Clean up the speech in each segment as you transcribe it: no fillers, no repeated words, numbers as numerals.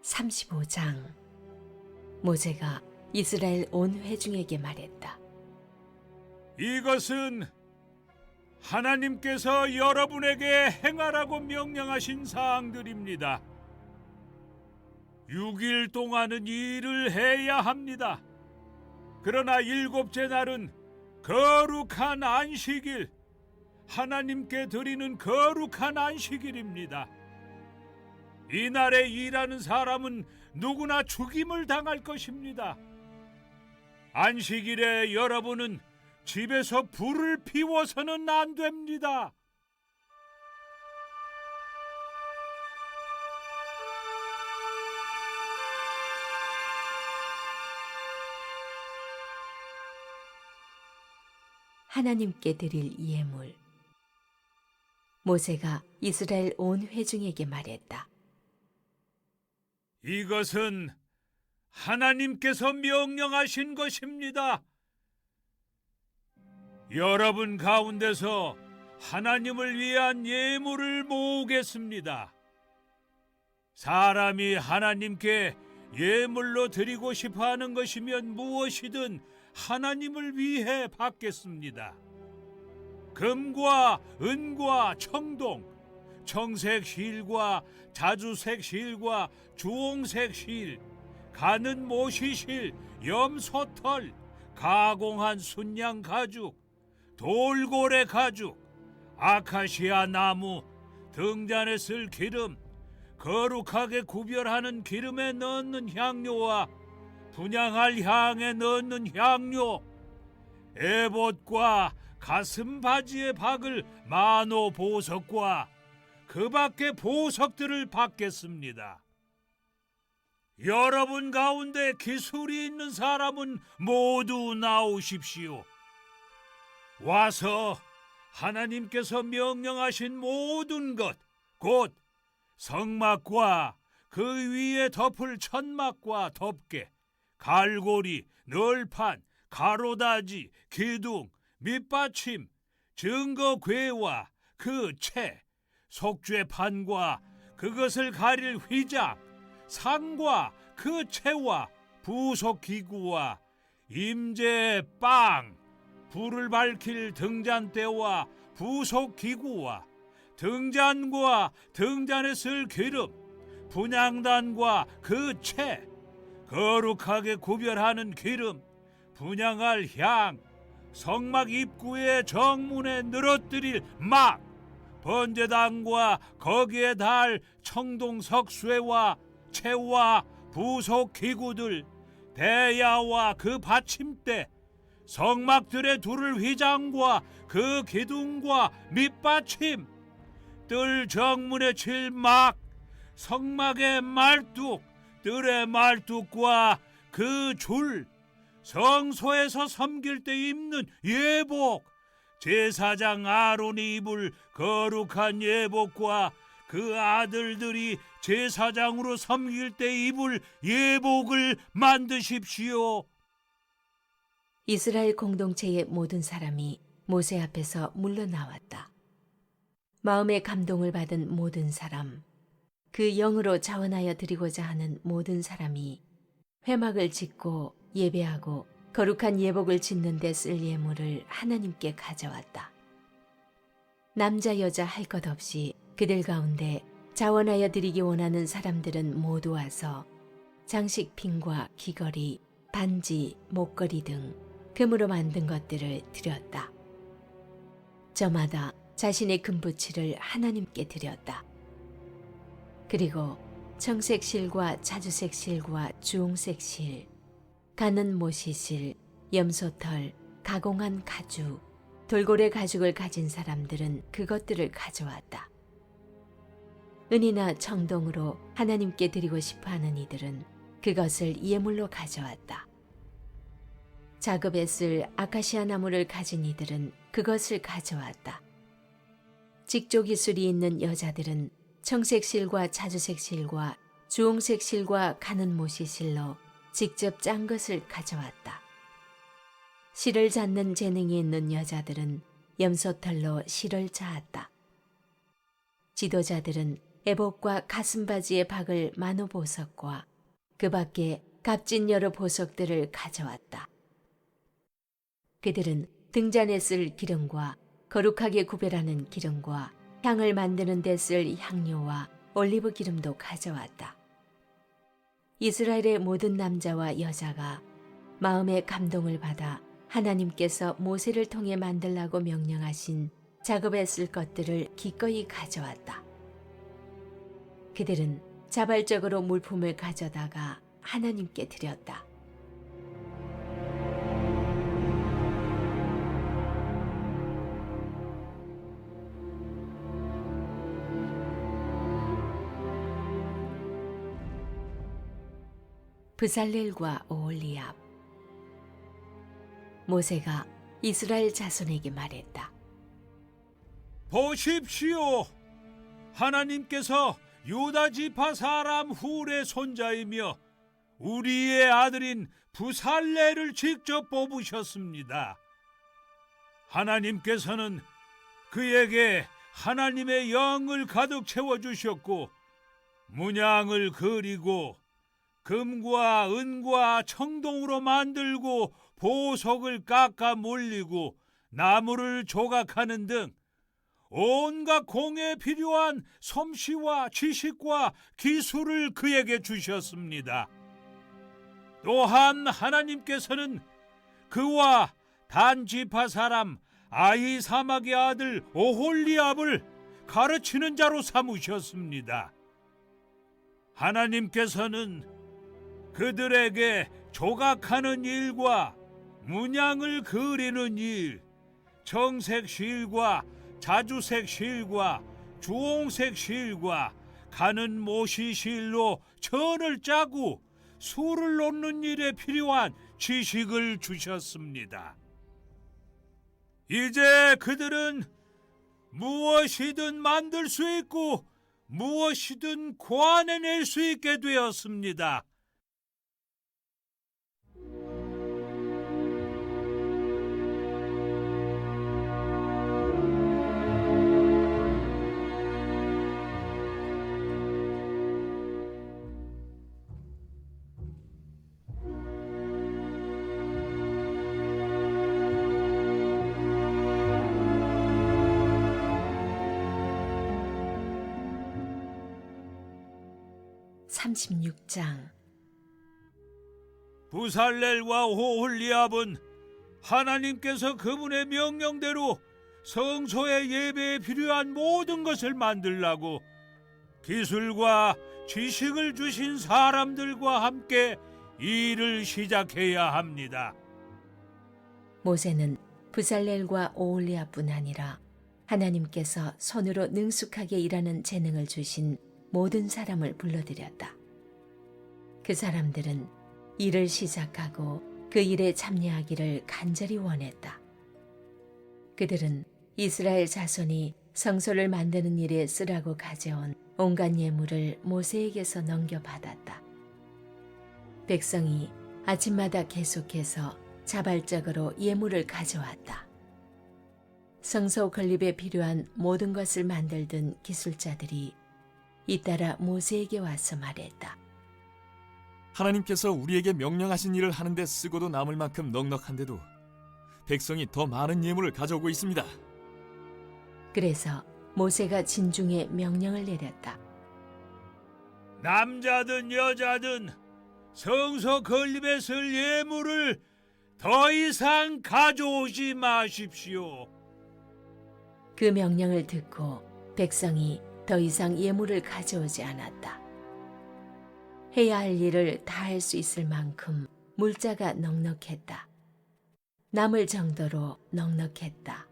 35장. 모세가 이스라엘 온 회중에게 말했다. 이것은 하나님께서 여러분에게 행하라고 명령하신 사항들입니다. 6일 동안은 일을 해야 합니다. 그러나 7째 날은 거룩한 안식일, 하나님께 드리는 거룩한 안식일입니다. 이날에 일하는 사람은 누구나 죽임을 당할 것입니다. 안식일에 여러분은 집에서 불을 피워서는 안 됩니다. 하나님께 드릴 예물. 모세가 이스라엘 온 회중에게 말했다. 이것은 하나님께서 명령하신 것입니다. 여러분 가운데서 하나님을 위한 예물을 모으겠습니다. 사람이 하나님께 예물로 드리고 싶어 하는 것이면 무엇이든 하나님을 위해 받겠습니다. 금과 은과 청동, 청색 실과 자주색 실과 주홍색 실, 가는 모시실, 염소털, 가공한 순양 가죽, 돌고래 가죽, 아카시아 나무, 등잔에 쓸 기름, 거룩하게 구별하는 기름에 넣는 향료와 분향할 향에 넣는 향료, 에봇과 가슴 바지에 박을 마노 보석과 그 밖의 보석들을 받겠습니다. 여러분 가운데 기술이 있는 사람은 모두 나오십시오. 와서 하나님께서 명령하신 모든 것, 곧 성막과 그 위에 덮을 천막과 덮개, 갈고리, 널판, 가로다지, 기둥, 밑받침, 증거궤와 그 채, 속죄판과 그것을 가릴 휘장, 상과 그 채와 부속기구와 임재빵, 불을 밝힐 등잔대와 부속기구와 등잔과 등잔에 쓸 기름, 분향단과 그 채, 거룩하게 구별하는 기름, 분향할 향, 성막 입구의 정문에 늘어뜨릴 막, 번제단과 거기에 달 청동석쇠와 채와 부속 기구들, 대야와 그 받침대, 성막들의 두를 휘장과 그 기둥과 밑받침, 뜰 정문에 칠 막, 성막의 말뚝, 뜰의 말뚝과 그 줄, 성소에서 섬길 때 입는 예복, 제사장 아론이 입을 거룩한 예복과 그 아들들이 제사장으로 섬길 때 입을 예복을 만드십시오. 이스라엘 공동체의 모든 사람이 모세 앞에서 물러나왔다. 마음의 감동을 받은 모든 사람, 그 영으로 자원하여 드리고자 하는 모든 사람이 회막을 짓고 예배하고 거룩한 예복을 짓는 데 쓸 예물을 하나님께 가져왔다. 남자 여자 할 것 없이 그들 가운데 자원하여 드리기 원하는 사람들은 모두 와서 장식品과 귀걸이, 반지, 목걸이 등 금으로 만든 것들을 드렸다. 저마다 자신의 금부치를 하나님께 드렸다. 그리고 청색 실과 자주색 실과 주홍색 실, 가는 모시실, 염소털, 가공한 가죽, 돌고래 가죽을 가진 사람들은 그것들을 가져왔다. 은이나 청동으로 하나님께 드리고 싶어하는 이들은 그것을 예물로 가져왔다. 작업에 쓸 아카시아 나무를 가진 이들은 그것을 가져왔다. 직조 기술이 있는 여자들은 청색 실과 자주색 실과 주홍색 실과 가는 모시 실로 직접 짠 것을 가져왔다. 실을 잡는 재능이 있는 여자들은 염소털로 실을 짜았다. 지도자들은 에봇과 가슴바지의 박을 마노 보석과 그 밖에 값진 여러 보석들을 가져왔다. 그들은 등잔에 쓸 기름과 거룩하게 구별하는 기름과 향을 만드는 데 쓸 향료와 올리브 기름도 가져왔다. 이스라엘의 모든 남자와 여자가 마음의 감동을 받아 하나님께서 모세를 통해 만들라고 명령하신 작업에 쓸 것들을 기꺼이 가져왔다. 그들은 자발적으로 물품을 가져다가 하나님께 드렸다. 브살렐과 오홀리압. 모세가 이스라엘 자손에게 말했다. 보십시오. 하나님께서 유다 지파 사람 훌의 손자이며 우리의 아들인 브살렐을 직접 뽑으셨습니다. 하나님께서는 그에게 하나님의 영을 가득 채워주셨고 문양을 그리고 금과 은과 청동으로 만들고 보석을 깎아 몰리고 나무를 조각하는 등 온갖 공에 필요한 솜씨와 지식과 기술을 그에게 주셨습니다. 또한 하나님께서는 그와 단 지파 사람 아히사막의 아들 오홀리압을 가르치는 자로 삼으셨습니다. 하나님께서는 그들에게 조각하는 일과 문양을 그리는 일, 청색 실과 자주색 실과 주홍색 실과 가는 모시 실로 천을 짜고 술을 놓는 일에 필요한 지식을 주셨습니다. 이제 그들은 무엇이든 만들 수 있고 무엇이든 고안해낼 수 있게 되었습니다. (36장) 브살렐과 오홀리압은 하나님께서 그분의 명령대로 성소의 예배에 필요한 모든 것을 만들라고 기술과 지식을 주신 사람들과 함께 일을 시작해야 합니다. 모세는 브살렐과 오홀리압뿐 아니라 하나님께서 손으로 능숙하게 일하는 재능을 주신 모든 사람을 불러들였다. 그 사람들은 일을 시작하고 그 일에 참여하기를 간절히 원했다. 그들은 이스라엘 자손이 성소를 만드는 일에 쓰라고 가져온 온갖 예물을 모세에게서 넘겨받았다. 백성이 아침마다 계속해서 자발적으로 예물을 가져왔다. 성소 건립에 필요한 모든 것을 만들던 기술자들이 잇따라 모세에게 와서 말했다. 하나님께서 우리에게 명령하신 일을 하는데 쓰고도 남을 만큼 넉넉한데도 백성이 더 많은 예물을 가져오고 있습니다. 그래서 모세가 진중에 명령을 내렸다. 남자든 여자든 성소 건립에 쓸 예물을 더 이상 가져오지 마십시오. 그 명령을 듣고 백성이 더 이상 예물을 가져오지 않았다. 해야 할 일을 다 할 수 있을 만큼 물자가 넉넉했다. 남을 정도로 넉넉했다.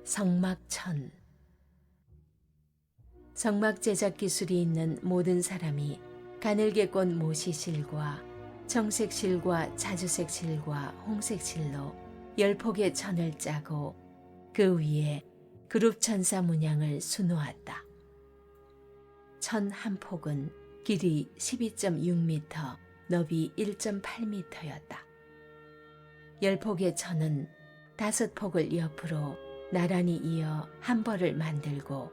성막천. 성막 제작 기술이 있는 모든 사람이 가늘게 꼰 모시실과 청색 실과 자주색 실과 홍색 실로 10폭의 천을 짜고 그 위에 그룹 천사 문양을 수놓았다. 천 한 폭은 길이 12.6m, 너비 1.8m였다. 10폭의 천은 5폭을 옆으로 나란히 이어 한 벌을 만들고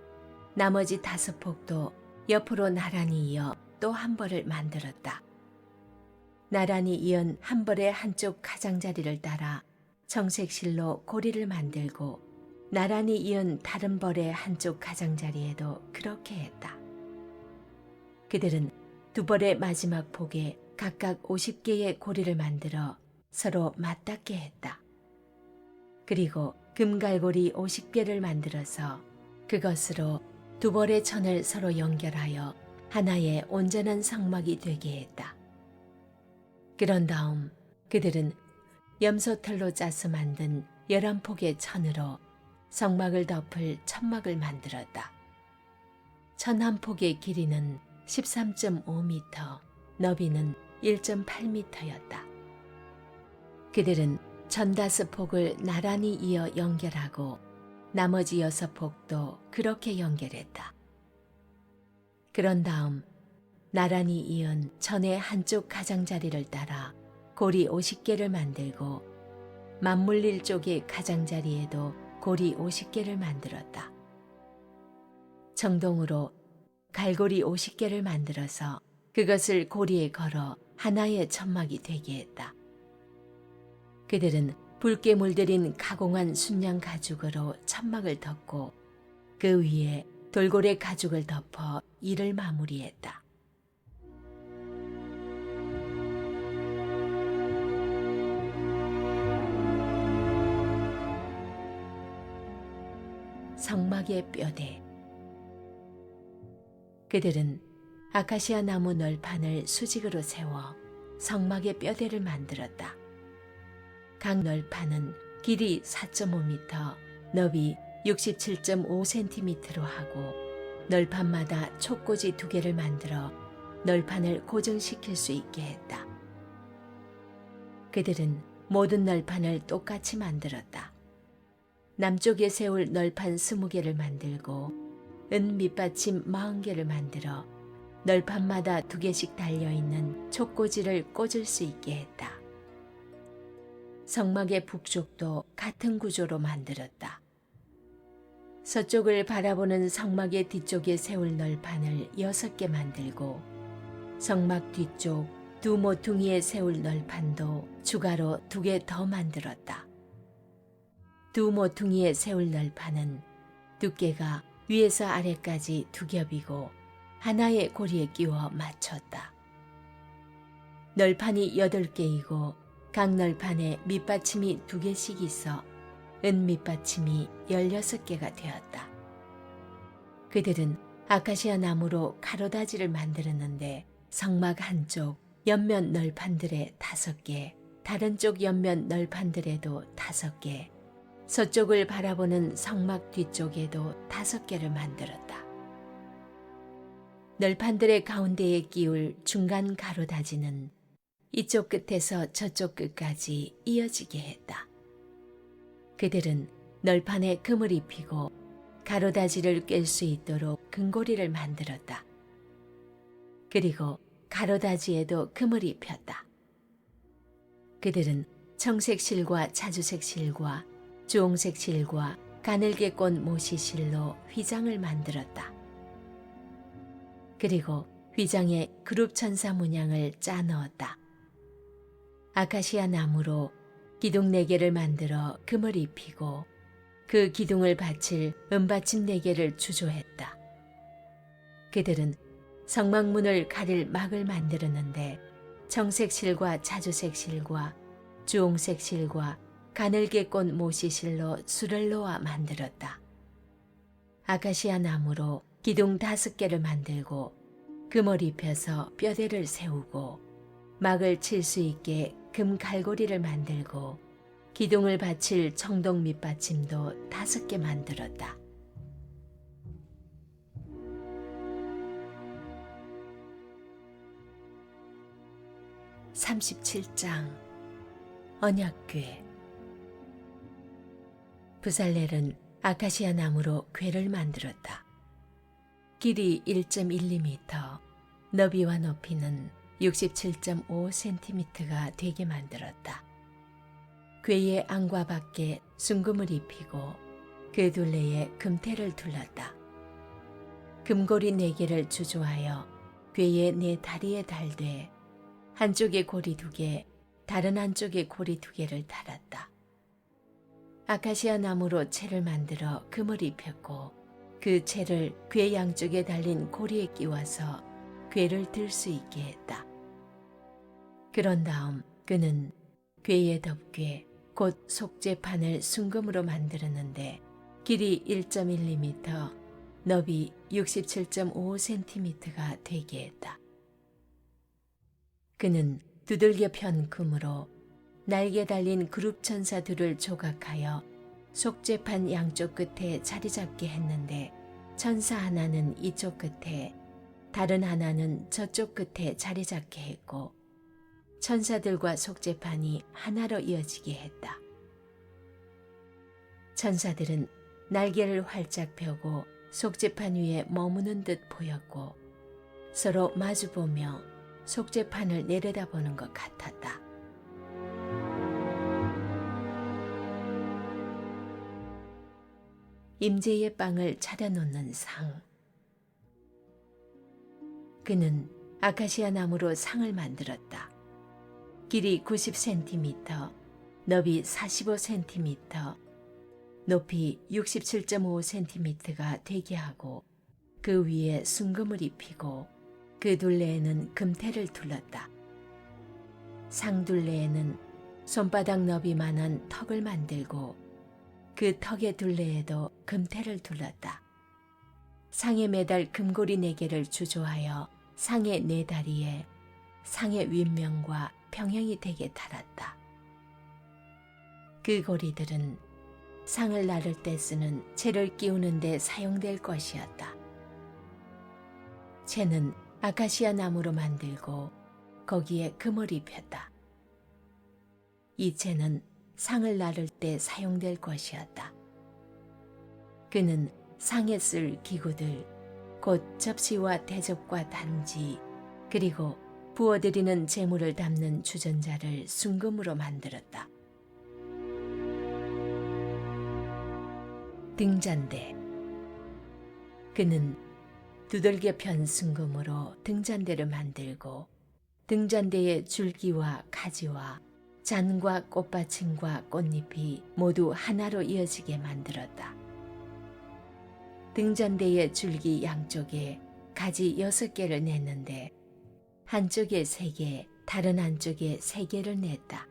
나머지 5폭도 옆으로 나란히 이어 또 한 벌을 만들었다. 나란히 이은 한 벌의 한쪽 가장자리를 따라 청색실로 고리를 만들고 나란히 이은 다른 벌의 한쪽 가장자리에도 그렇게 했다. 그들은 두 벌의 마지막 폭에 각각 50개의 고리를 만들어 서로 맞닿게 했다. 그리고 금갈고리 50개를 만들어서 그것으로 두 벌의 천을 서로 연결하여 하나의 온전한 성막이 되게 했다. 그런 다음 그들은 염소털로 짜서 만든 11폭의 천으로 성막을 덮을 천막을 만들었다. 천 한 폭의 길이는 13.5m, 너비는 1.8m였다. 그들은 15폭을 나란히 이어 연결하고 나머지 6폭도 그렇게 연결했다. 그런 다음 나란히 이은 천의 한쪽 가장자리를 따라 고리 50개를 만들고 맞물릴 쪽의 가장자리에도 고리 50개를 만들었다. 정동으로 갈고리 50개를 만들어서 그것을 고리에 걸어 하나의 천막이 되게 했다. 그들은 붉게 물들인 가공한 순양 가죽으로 천막을 덮고 그 위에 돌고래 가죽을 덮어 이를 마무리했다. 성막의 뼈대. 그들은 아카시아 나무 널판을 수직으로 세워 성막의 뼈대를 만들었다. 각 널판은 길이 4.5m, 너비 67.5cm로 하고 널판마다 촉꽂이 2개를 만들어 널판을 고정시킬 수 있게 했다. 그들은 모든 널판을 똑같이 만들었다. 남쪽에 세울 널판 20개를 만들고 은 밑받침 40개를 만들어 널판마다 2개씩 달려있는 촉꽂이를 꽂을 수 있게 했다. 성막의 북쪽도 같은 구조로 만들었다. 서쪽을 바라보는 성막의 뒤쪽에 세울 널판을 6개 만들고 성막 뒤쪽 두 모퉁이에 세울 널판도 추가로 2개 더 만들었다. 두 모퉁이에 세울 널판은 두께가 위에서 아래까지 2겹이고 하나의 고리에 끼워 맞췄다. 널판이 8개이고 각 널판에 밑받침이 2개씩 있어 은 밑받침이 16개가 되었다. 그들은 아카시아 나무로 가로다지를 만들었는데 성막 한쪽 옆면 널판들에 5개, 다른 쪽 옆면 널판들에도 5개, 서쪽을 바라보는 성막 뒤쪽에도 5개를 만들었다. 널판들의 가운데에 끼울 중간 가로다지는 이쪽 끝에서 저쪽 끝까지 이어지게 했다. 그들은 널판에 금을 입히고 가로다지를 꿰 수 있도록 금고리를 만들었다. 그리고 가로다지에도 금을 입혔다. 그들은 청색 실과 자주색 실과 주홍색 실과 가늘게꽃 모시 실로 휘장을 만들었다. 그리고 휘장에 그룹 천사 문양을 짜 넣었다. 아카시아 나무로 기둥 4개를 만들어 금을 입히고 그 기둥을 받칠 은받침 4개를 주조했다. 그들은 성막문을 가릴 막을 만들었는데 청색 실과 자주색 실과 주홍색 실과 가늘게꽃 모시실로 수를 놓아 만들었다. 아카시아 나무로 기둥 5개를 만들고 금을 입혀서 뼈대를 세우고 막을 칠 수 있게 금 갈고리를 만들고 기둥을 받칠 청동 밑받침도 5개 만들었다. (37장) 언약궤. 부살렐은 아카시아 나무로 궤를 만들었다. 길이 1.12m, 너비와 높이는 67.5cm가 되게 만들었다. 궤의 안과 밖에 순금을 입히고 그 둘레에 금테를 둘렀다. 금고리 4개를 주조하여 궤의 4다리에 달되 한쪽에 고리 2개, 다른 한쪽에 고리 2개를 달았다. 아카시아 나무로 채를 만들어 금을 입혔고 그 채를 궤 양쪽에 달린 고리에 끼워서 궤를 들 수 있게 했다. 그런 다음 그는 궤의 덮궤 곧 속죄판을 순금으로 만들었는데 길이 1.12m, 너비 67.55cm가 되게 했다. 그는 두들겨 편 금으로 날개 달린 그룹 천사 둘을 조각하여 속죄판 양쪽 끝에 자리 잡게 했는데 천사 하나는 이쪽 끝에 다른 하나는 저쪽 끝에 자리 잡게 했고 천사들과 속죄판이 하나로 이어지게 했다. 천사들은 날개를 활짝 펴고 속죄판 위에 머무는 듯 보였고 서로 마주보며 속죄판을 내려다보는 것 같았다. 임재의 빵을 차려놓는 상. 그는 아카시아 나무로 상을 만들었다. 길이 90cm, 너비 45cm, 높이 67.5cm가 되게 하고 그 위에 순금을 입히고 그 둘레에는 금테를 둘렀다. 상 둘레에는 손바닥 너비만한 턱을 만들고 그 턱의 둘레에도 금테를 둘렀다. 상에 매달 금고리 4개를 주조하여 상의 4다리에 상의 윗면과 평행이 되게 달았다. 그 고리들은 상을 나를 때 쓰는 채를 끼우는 데 사용될 것이었다. 채는 아카시아 나무로 만들고 거기에 금을 입혔다. 이 채는 상을 나를 때 사용될 것이었다. 그는 상에 쓸 기구들, 곧 접시와 대접과 단지, 그리고 부어드리는 제물을 담는 주전자를 순금으로 만들었다. 등잔대. 그는 두들겨 편 순금으로 등잔대를 만들고 등잔대의 줄기와 가지와 잔과 꽃받침과 꽃잎이 모두 하나로 이어지게 만들었다. 등잔대의 줄기 양쪽에 가지 6개를 냈는데 한쪽에 3개, 다른 한쪽에 3개를 냈다.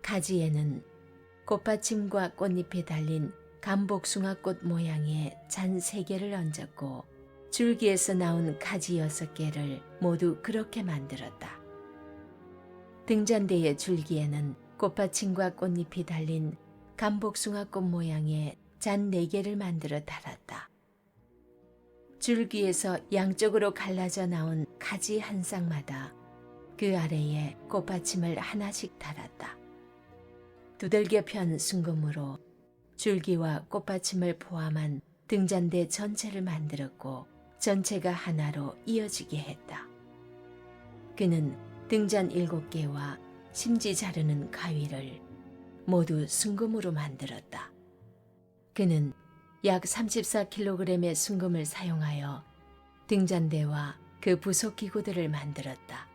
가지에는 꽃받침과 꽃잎에 달린 감복숭아꽃 모양의 잔 3개를 얹었고 줄기에서 나온 가지 6개를 모두 그렇게 만들었다. 등잔대의 줄기에는 꽃받침과 꽃잎이 달린 감복숭아꽃 모양의 잔 4개를 만들어 달았다. 줄기에서 양쪽으로 갈라져 나온 가지 한 쌍마다 그 아래에 꽃받침을 하나씩 달았다. 두들겨 편 순금으로 줄기와 꽃받침을 포함한 등잔대 전체를 만들었고 전체가 하나로 이어지게 했다. 그는 등잔 7개와 심지 자르는 가위를 모두 순금으로 만들었다. 그는 약 34kg의 순금을 사용하여 등잔대와 그 부속 기구들을 만들었다.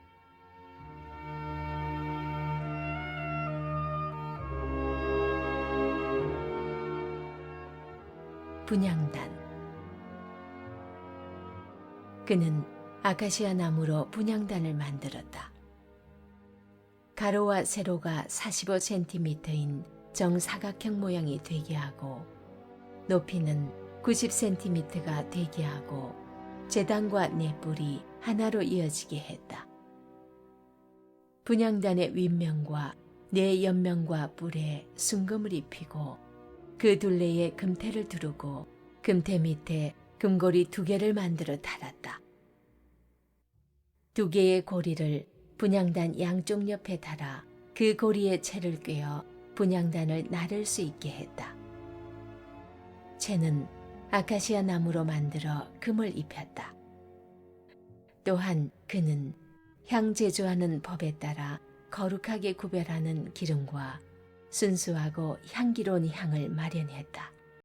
분향단. 그는 아카시아 나무로 분향단을 만들었다. 가로와 세로가 45cm인 정사각형 모양이 되게 하고 높이는 90cm가 되게 하고 제단과 네 뿔이 하나로 이어지게 했다. 분향단의 윗면과 네 옆면과 뿔에 순금을 입히고 그 둘레에 금테를 두르고 금테 밑에 금고리 2개를 만들어 달았다. 2개의 고리를 분향단 양쪽 옆에 달아 그 고리에 채를 꿰어 분향단을 나를 수 있게 했다. 채는 아카시아 나무로 만들어 금을 입혔다. 또한 그는 향 제조하는 법에 따라 거룩하게 구별하는 기름과 순수하고 향기로운 향을 마련했다.